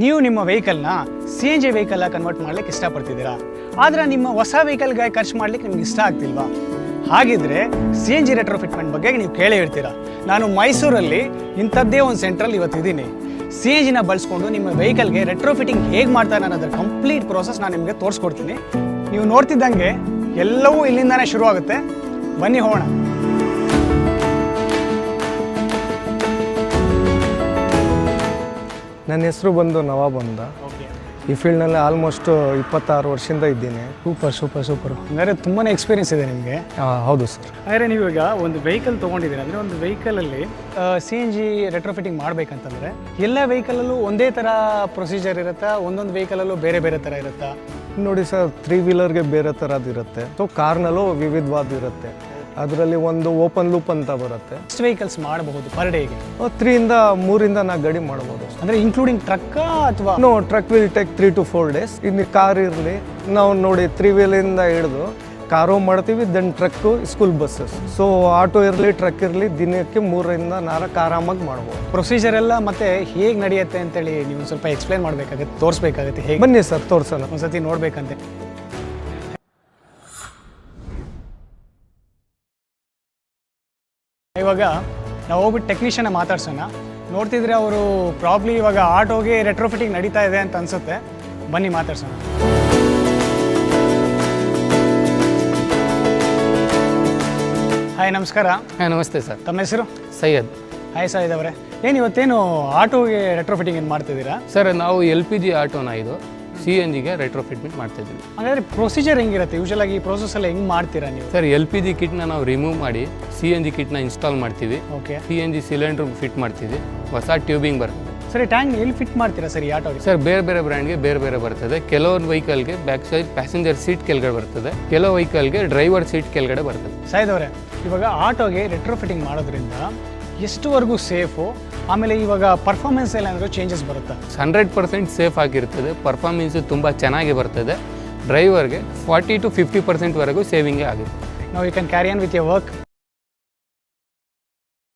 ನೀವು ನಿಮ್ಮ ವೆಹಿಕಲ್ನ C N G ವೆಹಿಕಲ್ನ convert ಮಾಡ್ಲಿಕ್ಕೆ ಇಷ್ಟಪಡ್ತಿದ್ದೀರಾ, ಆದರೆ ನಿಮ್ಮ ಹೊಸ ವೆಹಿಕಲ್ಗೆ ಖರ್ಚು ಮಾಡ್ಲಿಕ್ಕೆ ನಿಮ್ಗೆ ಇಷ್ಟ ಆಗ್ತಿಲ್ವಾ? ಹಾಗಿದ್ರೆ ಸಿ ಎನ್ ಜಿ ರೆಟ್ರೋಫಿಟ್ಮೆಂಟ್ ಬಗ್ಗೆ ನೀವು ಕೇಳೇ ಇರ್ತೀರಾ. ನಾನು ಮೈಸೂರಲ್ಲಿ ಇಂಥದ್ದೇ ಒಂದು ಸೆಂಟ್ರಲ್ಲಿ ಇವತ್ತಿದ್ದೀನಿ. ಸಿ ಎನ್ ಜಿನ ಬಳಸ್ಕೊಂಡು ನಿಮ್ಮ ವೆಹಿಕಲ್ಗೆ ರೆಟ್ರೋಫಿಟ್ಟಿಂಗ್ ಹೇಗೆ ಮಾಡ್ತಾರೆ ಅನ್ನೋದ್ರ ಕಂಪ್ಲೀಟ್ ಪ್ರೋಸೆಸ್ ನಾನು ನಿಮಗೆ ತೋರಿಸ್ಕೊಡ್ತೀನಿ. ನೀವು ನೋಡ್ತಿದ್ದಂಗೆ ಎಲ್ಲವೂ ಇಲ್ಲಿಂದಾನೇ ಶುರು ಆಗುತ್ತೆ. ಬನ್ನಿ ಹೋಗೋಣ. ನನ್ನ ಹೆಸರು ಬಂದು ನವಾಬ್ ಅಂತ. ಈ ಫೀಲ್ಡ್ನಲ್ಲಿ ಆಲ್ಮೋಸ್ಟ್ 26 ವರ್ಷದಿಂದ ಇದ್ದೀನಿ. ಸೂಪರ್. ಅಂದರೆ ತುಂಬಾ ಎಕ್ಸ್ಪೀರಿಯನ್ಸ್ ಇದೆ ನಿಮಗೆ. ಹೌದು ಸರ್. ಅಂದರೆ ನೀವೀಗ ಒಂದು ವೆಹಿಕಲ್ ತೊಗೊಂಡಿದ್ದೀರಿ, ಅಂದರೆ ಒಂದು ವೆಹಿಕಲಲ್ಲಿ ಸಿ ಎನ್ ಜಿ ರೆಟ್ರೋಫಿಟ್ಟಿಂಗ್ ಮಾಡಬೇಕಂತಂದರೆ ಎಲ್ಲ ವೆಹಿಕಲಲ್ಲೂ ಒಂದೇ ಥರ ಪ್ರೊಸೀಜರ್ ಇರುತ್ತಾ? ಒಂದೊಂದು ವೆಹಿಕಲಲ್ಲೂ ಬೇರೆ ಬೇರೆ ಥರ ಇರುತ್ತಾ? ನೋಡಿ ಸರ್, 3 ವೀಲರ್ಗೆ ಬೇರೆ ಥರದ್ದು ಇರುತ್ತೆ. ಸೊ ಕಾರ್ನಲ್ಲೂ ವಿವಿಧವಾದ ಇರುತ್ತೆ. ಅದರಲ್ಲಿ ಒಂದು ಓಪನ್ ಲೂಪ್ ಅಂತ ಬರುತ್ತೆ. ಎಷ್ಟು ವೆಹಿಕಲ್ಸ್ ಮಾಡಬಹುದು ಪರ್ ಡೇಗೆ? 3 ಇಂದ 4 ಗಡಿ ಮಾಡ್ಬೋದು. ಅಂದರೆ ಇನ್ಕ್ಲೂಡಿಂಗ್ ಟ್ರಕ್ ಅಥವಾ? No, truck will take 3 to 4 days. ಇನ್ನು ಕಾರ್ ಇರಲಿ, ನಾವು ನೋಡಿ 3 ವೀಲಿಂದ ಹಿಡಿದು ಕಾರು ಮಾಡ್ತೀವಿ, then truck, school buses. So auto ಇರಲಿ, ಟ್ರಕ್ ಇರಲಿ, ದಿನಕ್ಕೆ 3 ಇಂದ 4 ಆರಾಮಾಗಿ ಮಾಡ್ಬೋದು. ಪ್ರೊಸೀಜರ್ ಎಲ್ಲ ಮತ್ತೆ ಹೇಗೆ ನಡೆಯುತ್ತೆ ಅಂತೇಳಿ ನೀವು ಸ್ವಲ್ಪ ಎಕ್ಸ್ಪ್ಲೇನ್ ಮಾಡಬೇಕಾಗುತ್ತೆ, ತೋರಿಸ್ಬೇಕಾಗುತ್ತೆ. ಹೇಗೆ? ಬನ್ನಿ ಸರ್, ತೋರಿಸೋಣ. ಒಂದ್ಸತಿ ನೋಡ್ಬೇಕಂತೆ. ಇವಾಗ ನಾವು ಹೋಗ್ಬಿಟ್ಟು ಟೆಕ್ನಿಷಿಯನ್ನ ಮಾತಾಡ್ಸೋಣ. ನೋಡ್ತಿದ್ರೆ ಅವರು ಪ್ರಾಬ್ಲಿ ಇವಾಗ ಆಟೋಗೆ ರೆಟ್ರೋಫಿಟ್ಟಿಂಗ್ ನಡೀತಾ ಇದೆ ಅಂತ ಅನ್ಸುತ್ತೆ. ಬನ್ನಿ ಮಾತಾಡ್ಸೋಣ. ಹಾಯ್, ನಮಸ್ಕಾರ. ಹಾಂ, ನಮಸ್ತೆ ಸರ್. ತಮ್ಮ ಹೆಸರು? ಸೈಯದ್. ಹಾಯ್ ಸೈಯದ್ ಅವರೇ, ಏನು ಇವತ್ತೇನು ಆಟೋಗೆ ರೆಟ್ರೋಫಿಟ್ಟಿಂಗ್ ಏನು ಮಾಡ್ತಿದ್ದೀರಾ? ಸರ್, ನಾವು LPG ಆಟೋನ ಇದು CNGಗೆ ರೆಟ್ರೋಫಿಟ್ಮೆಂಟ್ ಮಾಡ್ತಾಯಿದ್ದೀವಿ. ಹಾಗಾದರೆ ಪ್ರೊಸೀಜರ್ ಹೆಂಗಿರುತ್ತೆ? ಯೂಶಲ್ ಆಗಿ ಈ ಪ್ರೋಸೆಸ್ ಎಲ್ಲ ಹೆಂಗೆ ಮಾಡ್ತೀರಾ ನೀವು? ಸರ್, LPG ಕಿಟ್ನ ನಾವು ರಿಮೂವ್ ಮಾಡಿ CNG ಕಿಟ್ನ ಇನ್ಸ್ಟಾಲ್ ಮಾಡ್ತೀವಿ. ಓಕೆ. CNG ಸಿಲಿಂಡ್ರ್ ಫಿಟ್ ಮಾಡ್ತೀವಿ. ಹೊಸ ಟ್ಯೂಬಿಂಗ್ ಬರ್ತದೆ. ಸರಿ, ಟ್ಯಾಂಕ್ ಎಲ್ಲಿ ಫಿಟ್ ಮಾಡ್ತೀರಾ ಸರ್ ಈ ಆಟೋಗೆ? ಸರ್, ಬೇರೆ ಬೇರೆ ಬ್ರ್ಯಾಂಡ್ಗೆ ಬೇರೆ ಬೇರೆ ಬರ್ತದೆ. ಕೆಲವೊಂದು ವೆಹಿಕಲ್ಗೆ ಬ್ಯಾಕ್ ಸೈಡ್ ಪ್ಯಾಸೆಂಜರ್ ಸೀಟ್ ಕೆಳಗಡೆ ಬರ್ತದೆ, ಕೆಲವು ವೆಹಿಕಲ್ಗೆ ಡ್ರೈವರ್ ಸೀಟ್ ಕೆಳಗಡೆ ಬರ್ತದೆ. ಸೈಯದ್ ಅವರೇ, ಇವಾಗ ಆಟೋಗೆ ರೆಟ್ರೋಫಿಟ್ಟಿಂಗ್ ಮಾಡೋದ್ರಿಂದ ಎಷ್ಟುವರೆಗೂ ಸೇಫು? ಆಮೇಲೆ ಇವಾಗ ಪರ್ಫಾರ್ಮೆನ್ಸ್ ಏನಾದರೂ ಚೇಂಜಸ್ ಬರುತ್ತಾ? 100% ಸೇಫ್ ಆಗಿರ್ತದೆ. ಪರ್ಫಾರ್ಮೆನ್ಸು ತುಂಬ ಚೆನ್ನಾಗಿ ಬರ್ತದೆ. ಡ್ರೈವರ್ಗೆ 40 to 50% ವರೆಗೂ ಸೇವಿಂಗೇ ಆಗುತ್ತೆ. ನಾವು you can carry on with your work.